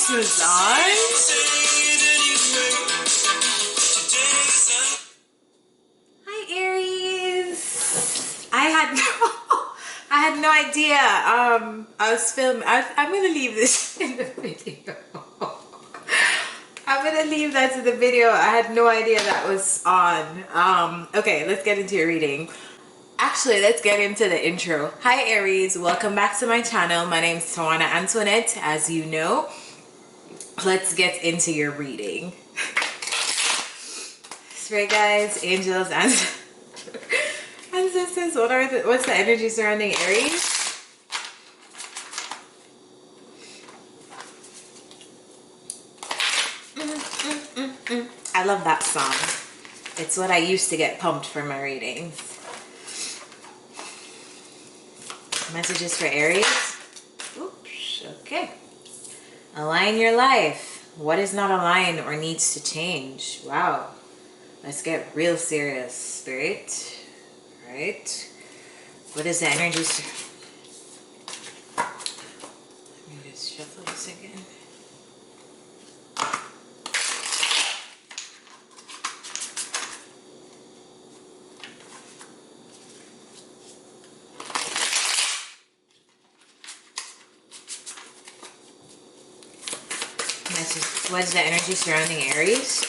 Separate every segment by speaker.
Speaker 1: this was on. Hi Aries. I had no idea. I was filming. I'm gonna leave this in the video. I'm gonna leave that to the video. I had no idea that was on. Okay, let's get into your reading. Actually, let's get into the intro. Hi Aries, welcome back to my channel. My name is Tawana Antoinette, as you know. Let's get into your reading. Spirit guides, angels, and ancestors. What's the energy surrounding Aries? I love that song. It's what I used to get pumped for my readings. Messages for Aries. Oops, okay. Align your life. What is not aligned or needs to change? Wow. Let's get real serious, Spirit. Right? What is the energy? Let me just shuffle this again. What is the energy surrounding Aries?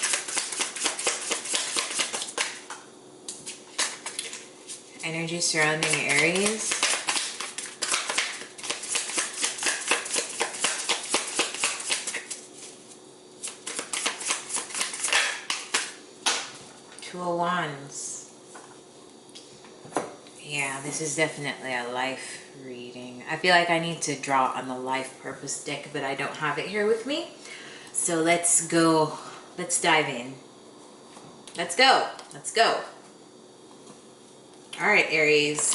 Speaker 1: Energy surrounding Aries. Two of Wands. Yeah, this is definitely a life reading. I feel like I need to draw on the life purpose deck, but I don't have it here with me. So let's go. Let's dive in. Let's go. Let's go. All right, Aries.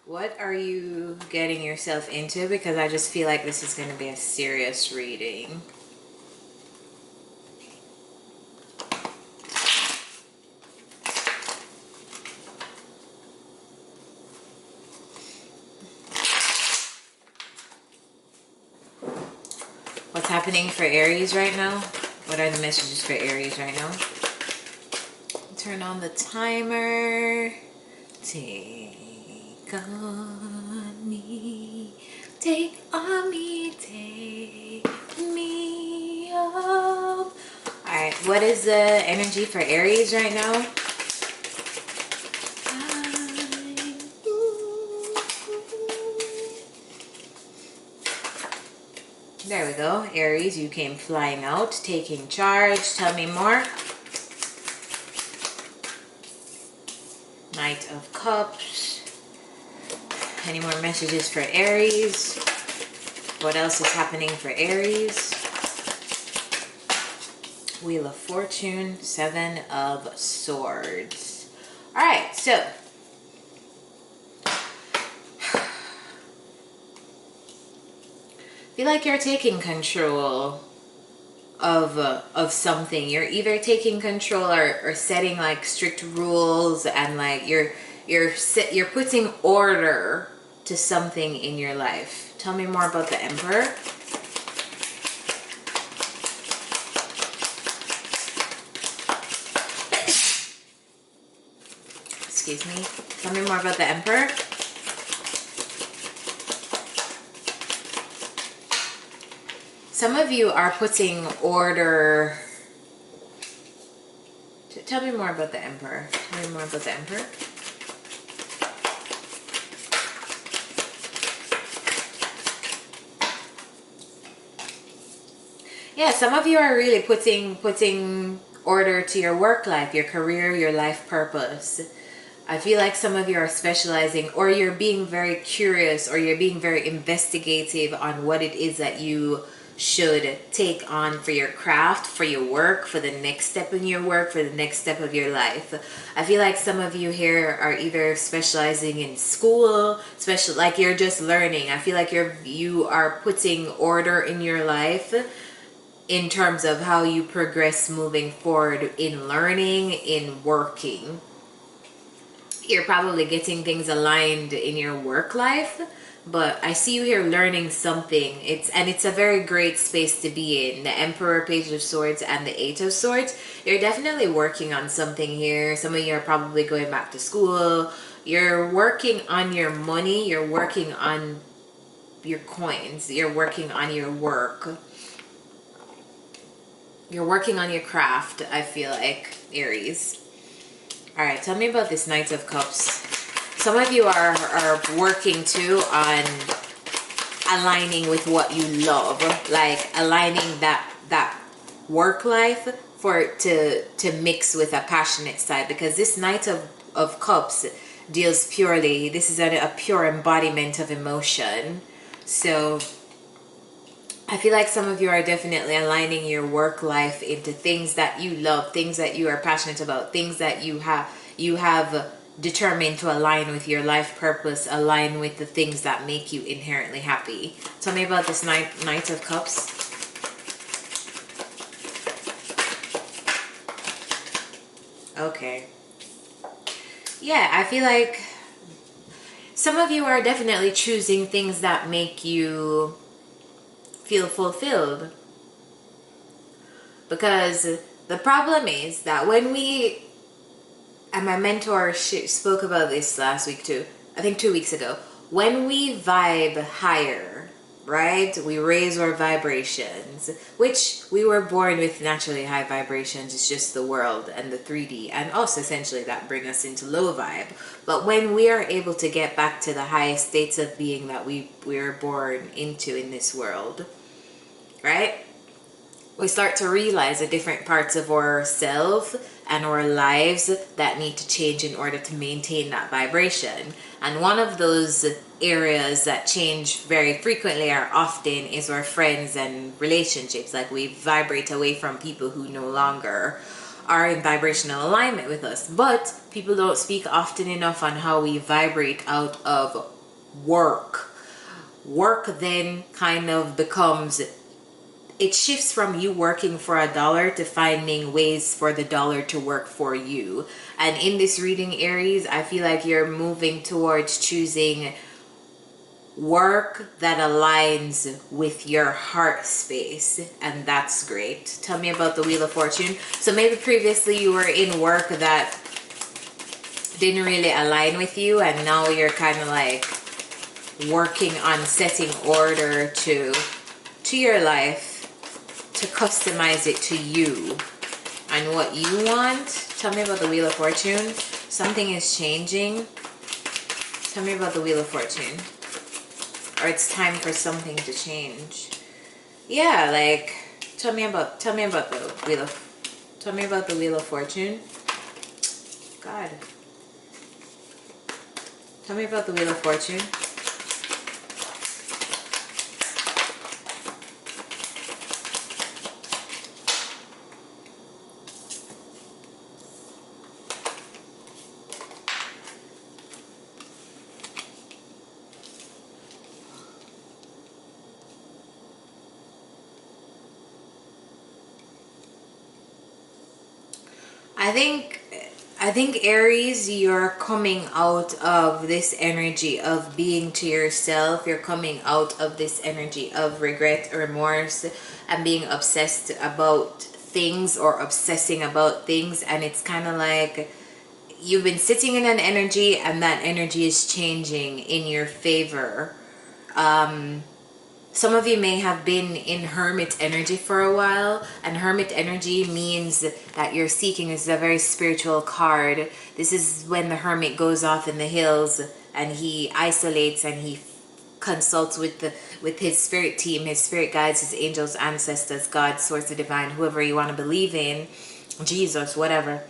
Speaker 1: What are you getting yourself into? Because I just feel like this is going to be a serious reading. What's happening for Aries right now? What are the messages for Aries right now? Turn on the timer. Take on me. Take on me. Take me up. Alright, what is the energy for Aries right now? There we go. Aries, you came flying out, taking charge. Tell me more. Knight of Cups. Any more messages for Aries? What else is happening for Aries? Wheel of Fortune. Seven of Swords. Alright, so feel like you're taking control of something. You're either taking control or setting like strict rules, and like you're putting order to something in your life. Tell me more about the Emperor. Excuse me. Tell me more about the Emperor. Some of you are putting order. Tell me more about the Emperor. Tell me more about the Emperor. Yeah, some of you are really putting order to your work life, your career, your life purpose. I feel like some of you are specializing, or you're being very curious, or you're being very investigative on what it is that you should take on for your craft, for your work, for the next step in your work, for the next step of your life. I feel like some of you here are either specializing in school, like you're just learning. I feel like you are putting order in your life in terms of how you progress moving forward in learning, in working. You're probably getting things aligned in your work life. but I see you here learning something. It's a very great space to be in. The Emperor, Page of Swords, and the Eight of Swords. You're definitely working on something here. Some of you are probably going back to school. You're working on your money. You're working on your coins. You're working on your work. You're working on your craft, I feel like, Aries. All right, tell me about this Knight of Cups. Some of you are working too on aligning with what you love, like aligning that work life for it to mix with a passionate side, because this Knight of Cups deals purely, this is a pure embodiment of emotion. So I feel like some of you are definitely aligning your work life into things that you love, things that you are passionate about, things that you have determined to align with your life purpose, align with the things that make you inherently happy. Tell me about this Knight of Cups. Okay. Yeah, I feel like some of you are definitely choosing things that make you feel fulfilled. Because the problem is that when we, and my mentor spoke about this last week too, I think 2 weeks ago, when we vibe higher, right, we raise our vibrations, which we were born with naturally high vibrations. It's just the world and the 3D and us essentially that bring us into low vibe. But when we are able to get back to the highest states of being that we were born into in this world, right, we start to realize the different parts of ourselves and our lives that need to change in order to maintain that vibration. And one of those areas that change very frequently or often is our friends and relationships. Like we vibrate away from people who no longer are in vibrational alignment with us. But people don't speak often enough on how we vibrate out of work. Work then kind of becomes, it shifts from you working for $1 to finding ways for the dollar to work for you. And in this reading, Aries, I feel like you're moving towards choosing work that aligns with your heart space, and that's great. Tell me about the Wheel of Fortune. So maybe previously you were in work that didn't really align with you, and now you're kind of like working on setting order to your life, to customize it to you and what you want. Tell me about the Wheel of Fortune. Something is changing. Tell me about the Wheel of Fortune. Or it's time for something to change. Yeah, like tell me about the Wheel of Fortune. God. Tell me about the Wheel of Fortune. I think Aries, you're coming out of this energy of being to yourself. You're coming out of this energy of regret, remorse, and being obsessed about things or obsessing about things. And it's kind of like you've been sitting in an energy and that energy is changing in your favor. Some of you may have been in hermit energy for a while, and hermit energy means that you're seeking. This is a very spiritual card. This is when the hermit goes off in the hills and he isolates and he consults with his spirit team, his spirit guides, his angels, ancestors, God, source of divine, whoever you want to believe in, Jesus, whatever.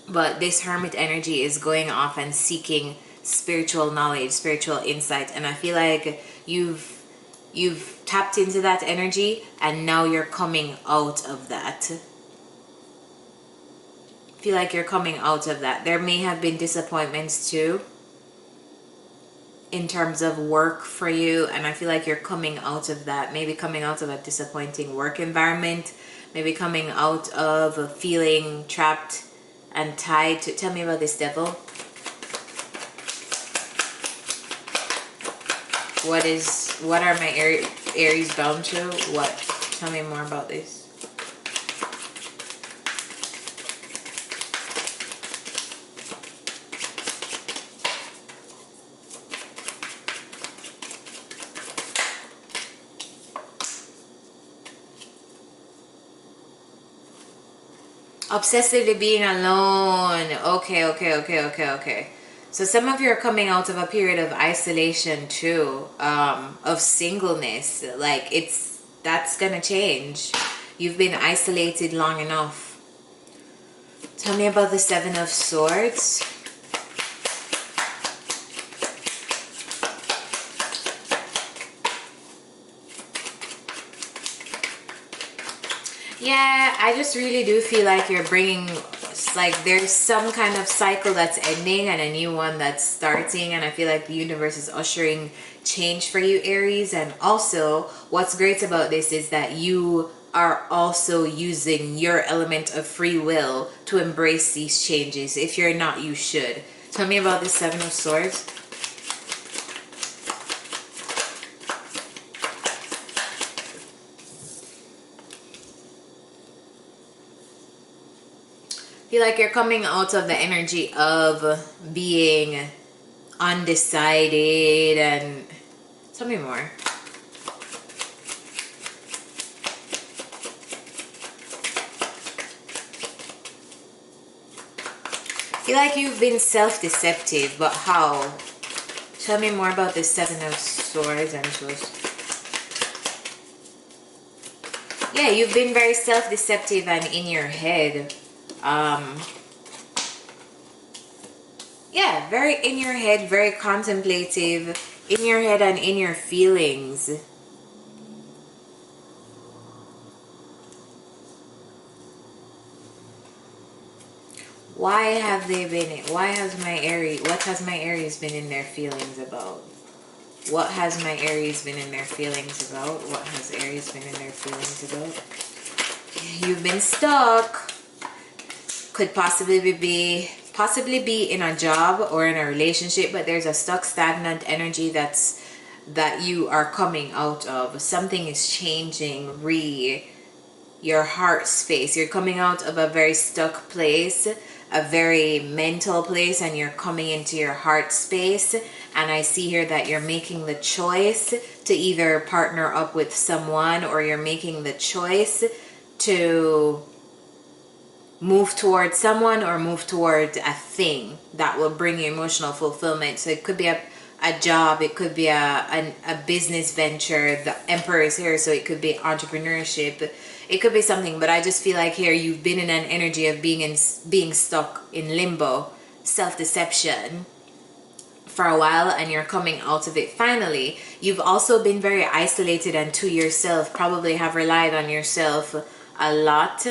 Speaker 1: But this hermit energy is going off and seeking spiritual knowledge, spiritual insight, and I feel like you've tapped into that energy and now you're coming out of that. I feel like you're coming out of that. There may have been disappointments too in terms of work for you, and I feel like you're coming out of that. Maybe coming out of a disappointing work environment, maybe coming out of feeling trapped and tied to. Tell me about this Devil. What are my Aries bound to? What? Tell me more about this. Obsessively being alone. Okay. So some of you are coming out of a period of isolation too, of singleness. Like that's gonna change. You've been isolated long enough. Tell me about the Seven of Swords. Yeah, I just really do feel like you're bringing, like there's some kind of cycle that's ending and a new one that's starting, and I feel like the universe is ushering change for you, Aries. And also what's great about this is that you are also using your element of free will to embrace these changes. If you're not, you should. Tell me about the Seven of Swords. Feel like you're coming out of the energy of being undecided. And tell me more. Feel like you've been self-deceptive, but how? Tell me more about the Seven of Swords and Swords. Yeah, you've been very self-deceptive and in your head. Yeah, very in your head, very contemplative, in your head and in your feelings. Why have they been, what has my Aries been in their feelings about? What has my Aries been in their feelings about? What has Aries been in their feelings about? You've been stuck. Could possibly be in a job or in a relationship, but there's a stuck, stagnant energy that you are coming out of. Something is changing. Your heart space. You're coming out of a very stuck place, a very mental place, and you're coming into your heart space. And I see here that you're making the choice to either partner up with someone, or you're making the choice to move towards someone or move towards a thing that will bring you emotional fulfillment. So it could be a job, it could be a business venture. The Emperor is here, so it could be entrepreneurship, it could be something. But I just feel like here you've been in an energy of being stuck in limbo, self-deception for a while, and you're coming out of it finally. You've also been very isolated and to yourself, probably have relied on yourself a lot,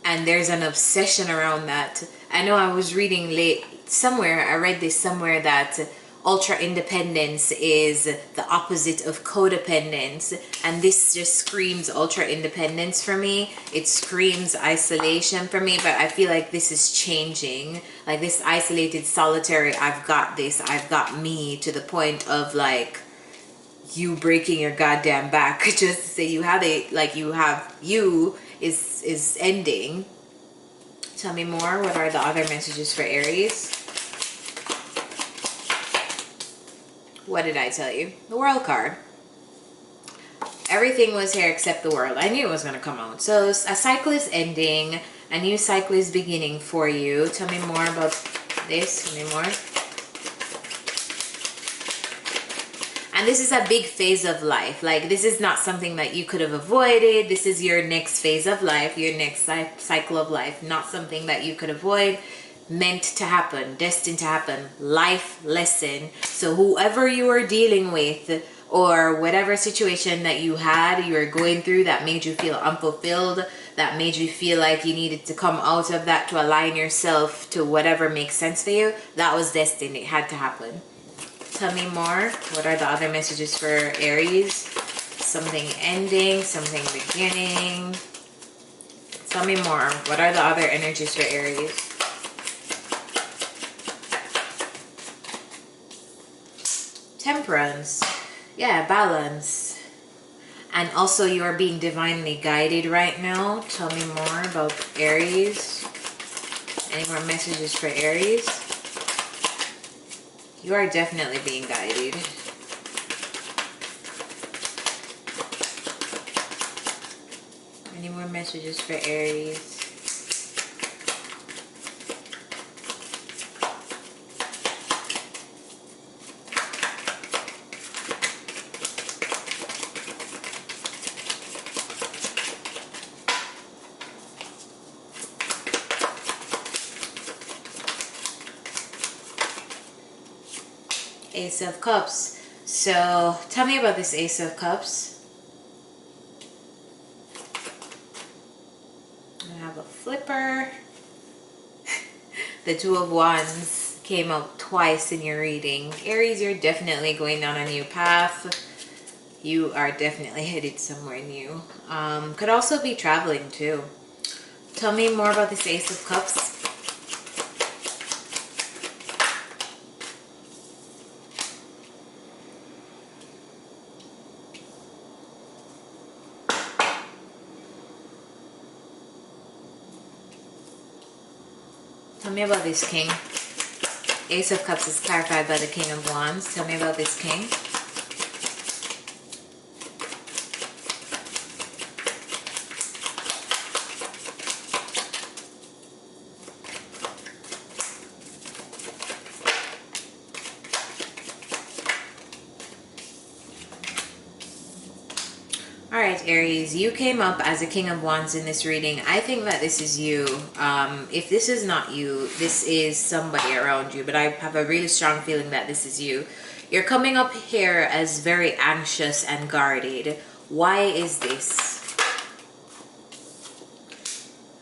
Speaker 1: and there's an obsession around that. I know I was reading I read this somewhere, that ultra independence is the opposite of codependence, and this just screams ultra independence for me. It screams isolation for me, but I feel like this is changing. Like this isolated, solitary, I've got this, I've got me, to the point of like you breaking your goddamn back just to say you have it, like you is ending. Tell me more. What are the other messages for Aries? What did I tell you? The World card. Everything was here except the World. I knew it was going to come out. So a cycle is ending. A new cycle is beginning for you. Tell me more about this. Tell me more. And this is a big phase of life. Like, this is not something that you could have avoided. This is your next phase of life, your next cycle of life. Not something that you could avoid. Meant to happen, destined to happen, life lesson. So whoever you are dealing with, or whatever situation that you were going through that made you feel unfulfilled, that made you feel like you needed to come out of that to align yourself to whatever makes sense for you, that was destined. It had to happen. Tell me more. What are the other messages for Aries? Something ending, something beginning. Tell me more. What are the other energies for Aries? Temperance. Yeah, balance. And also you are being divinely guided right now. Tell me more about Aries. Any more messages for Aries? You are definitely being guided. Any more messages for Aries? Ace of Cups. So tell me about this Ace of Cups. I have a flipper. The Two of Wands came out twice in your reading. Aries, you're definitely going down a new path. You are definitely headed somewhere new. Could also be traveling too. Tell me more about this Ace of Cups. Tell me about this King. Ace of Cups is clarified by the King of Wands. Tell me about this King. Alright, Aries, you came up as a King of Wands in this reading. I think that this is you. If this is not you, this is somebody around you, but I have a really strong feeling that this is you. You're coming up here as very anxious and guarded. Why is this?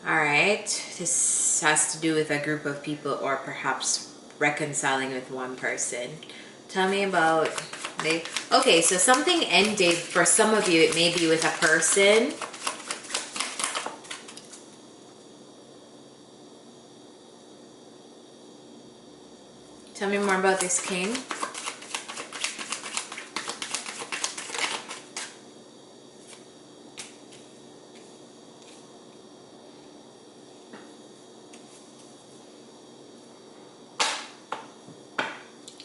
Speaker 1: Alright, this has to do with a group of people or perhaps reconciling with one person. Tell me about... Okay, so something ended for some of you. It may be with a person. Tell me more about this King.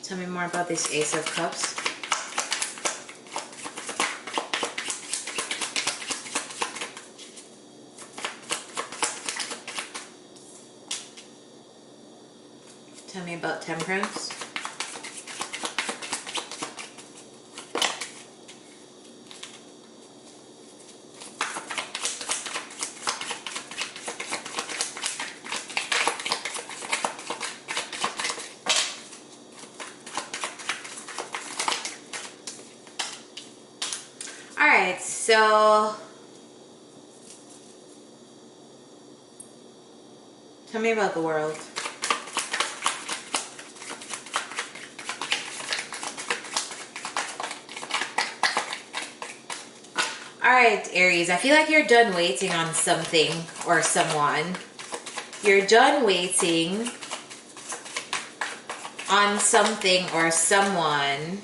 Speaker 1: Tell me more about this Ace of Cups. Tell me about Temperance. Alright, so tell me about the World. Alright, Aries, I feel like you're done waiting on something or someone. You're done waiting on something or someone.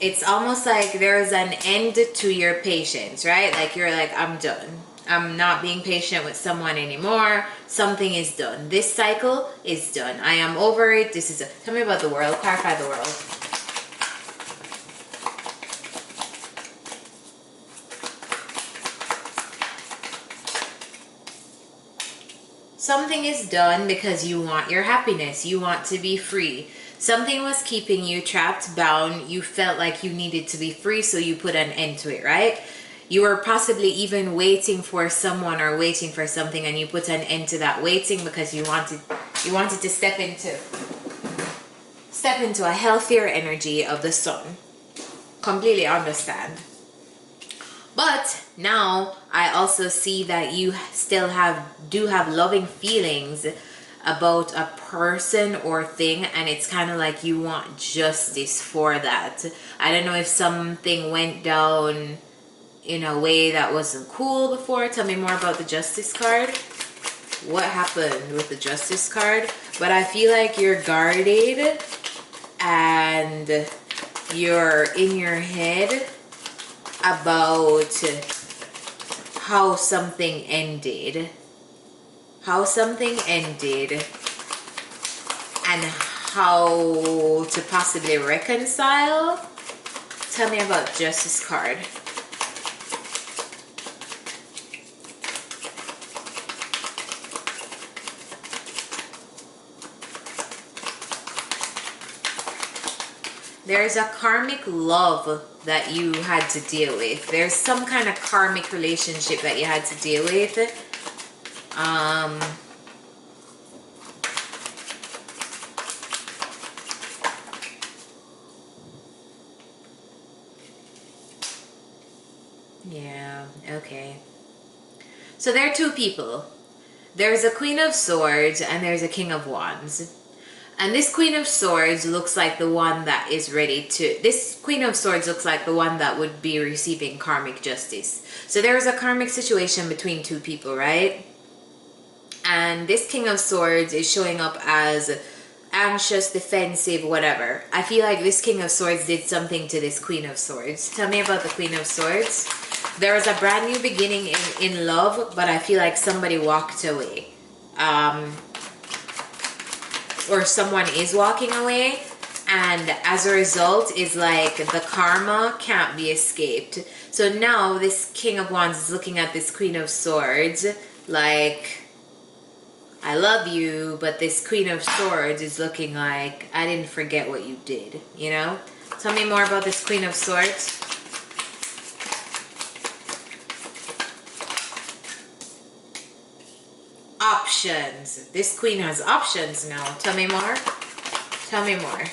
Speaker 1: It's almost like there's an end to your patience, right? Like you're like, I'm done. I'm not being patient with someone anymore. Something is done. This cycle is done. I am over it. This is Tell me about the World. Clarify the World. Something is done because you want your happiness. You want to be free. Something was keeping you trapped, bound. You felt like you needed to be free, so you put an end to it, right? You were possibly even waiting for someone or waiting for something, and you put an end to that waiting because you wanted to step into a healthier energy of the sun. Completely understand. But now I also see that you still do have loving feelings about a person or thing, and it's kind of like you want justice for that. I don't know if something went down in a way that wasn't cool before. Tell me more about the Justice card. What happened with the Justice card? But I feel like you're guarded and you're in your head about how something ended. How something ended and how to possibly reconcile. Tell me about Justice card. There's a karmic love that you had to deal with. There's some kind of karmic relationship that you had to deal with. Yeah, okay. So there are two people. There's a Queen of Swords and there's a King of Wands. And this Queen of Swords looks like the one that is ready to... This Queen of Swords looks like the one that would be receiving karmic justice. So there is a karmic situation between two people, right? And this King of Swords is showing up as anxious, defensive, whatever. I feel like this King of Swords did something to this Queen of Swords. Tell me about the Queen of Swords. There was a brand new beginning in love, but I feel like somebody walked away. Or someone is walking away, and as a result is like the karma can't be escaped. So now this King of Wands is looking at this Queen of Swords like, I love you, but this Queen of Swords is looking like, I didn't forget what you did, you know? Tell me more about this Queen of Swords. Options. This queen has options now. Tell me more. Tell me more.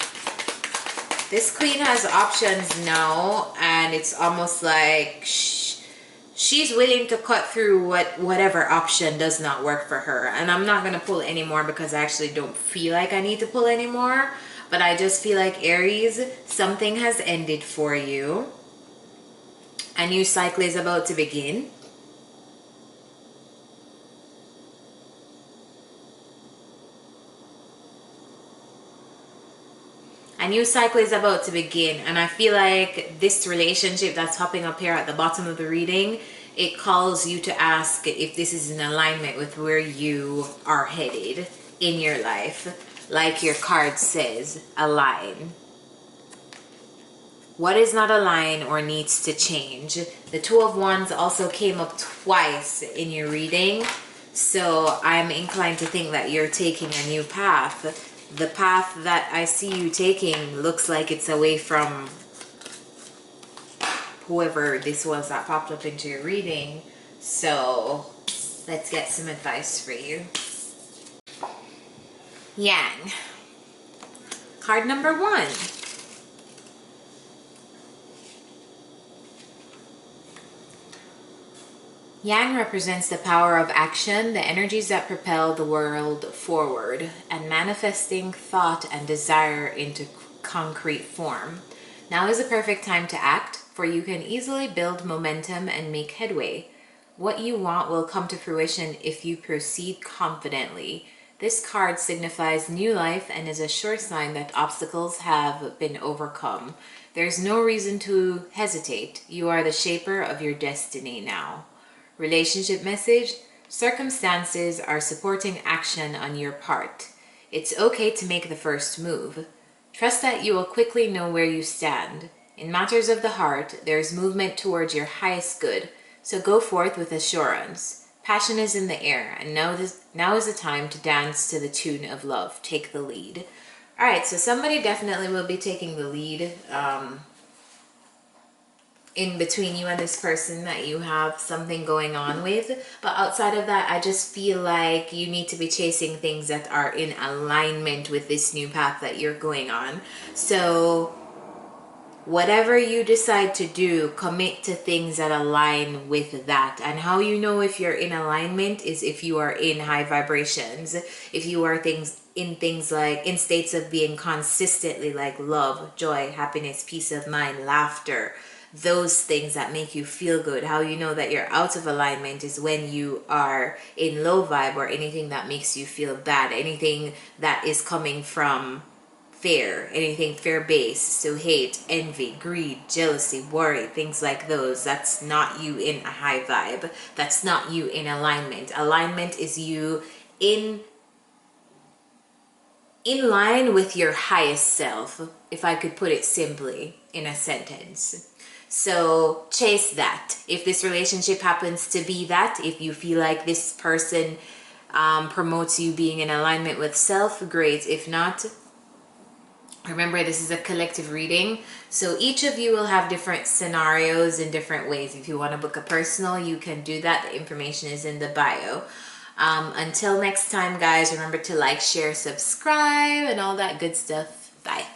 Speaker 1: This queen has options now, and it's almost like she's willing to cut through whatever option does not work for her. And I'm not going to pull anymore because I actually don't feel like I need to pull anymore. But I just feel like, Aries, something has ended for you. A new cycle is about to begin. A new cycle is about to begin, and I feel like this relationship that's popping up here at the bottom of the reading, it calls you to ask if this is in alignment with where you are headed in your life. Like your card says, align. What is not aligned or needs to change? The Two of Wands also came up twice in your reading, so I'm inclined to think that you're taking a new path. The path that I see you taking looks like it's away from whoever this was that popped up into your reading. So let's get some advice for you. Yang. Card number 1. Yang represents the power of action, the energies that propel the world forward, and manifesting thought and desire into concrete form. Now is the perfect time to act, for you can easily build momentum and make headway. What you want will come to fruition if you proceed confidently. This card signifies new life and is a sure sign that obstacles have been overcome. There's no reason to hesitate. You are the shaper of your destiny now. Relationship message: circumstances are supporting action on your part. It's okay to make the first move. Trust that you will quickly know where you stand. In matters of the heart, there is movement towards your highest good, so go forth with assurance. Passion is in the air, and now is the time to dance to the tune of love. Take the lead. All right, so somebody definitely will be taking the lead in between you and this person that you have something going on with. But outside of that, I just feel like you need to be chasing things that are in alignment with this new path that you're going on. So whatever you decide to do, commit to things that align with that. And how you know if you're in alignment is if you are in high vibrations. If you are in states of being consistently like love, joy, happiness, peace of mind, laughter, those things that make you feel good. How you know that you're out of alignment is when you are in low vibe, or anything that makes you feel bad, anything that is coming from fear, anything fear-based. So hate, envy, greed, jealousy, worry, things like those. That's not you in a high vibe. That's not you in alignment. Alignment is you in line with your highest self, if I could put it simply in a sentence. So chase that. If this relationship happens to be that, if you feel like this person promotes you being in alignment with self, great. If not, remember, this is a collective reading, so each of you will have different scenarios in different ways. If you want to book a personal, you can do that. The information is in the bio. Until next time, guys, remember to like, share, subscribe, and all that good stuff. Bye.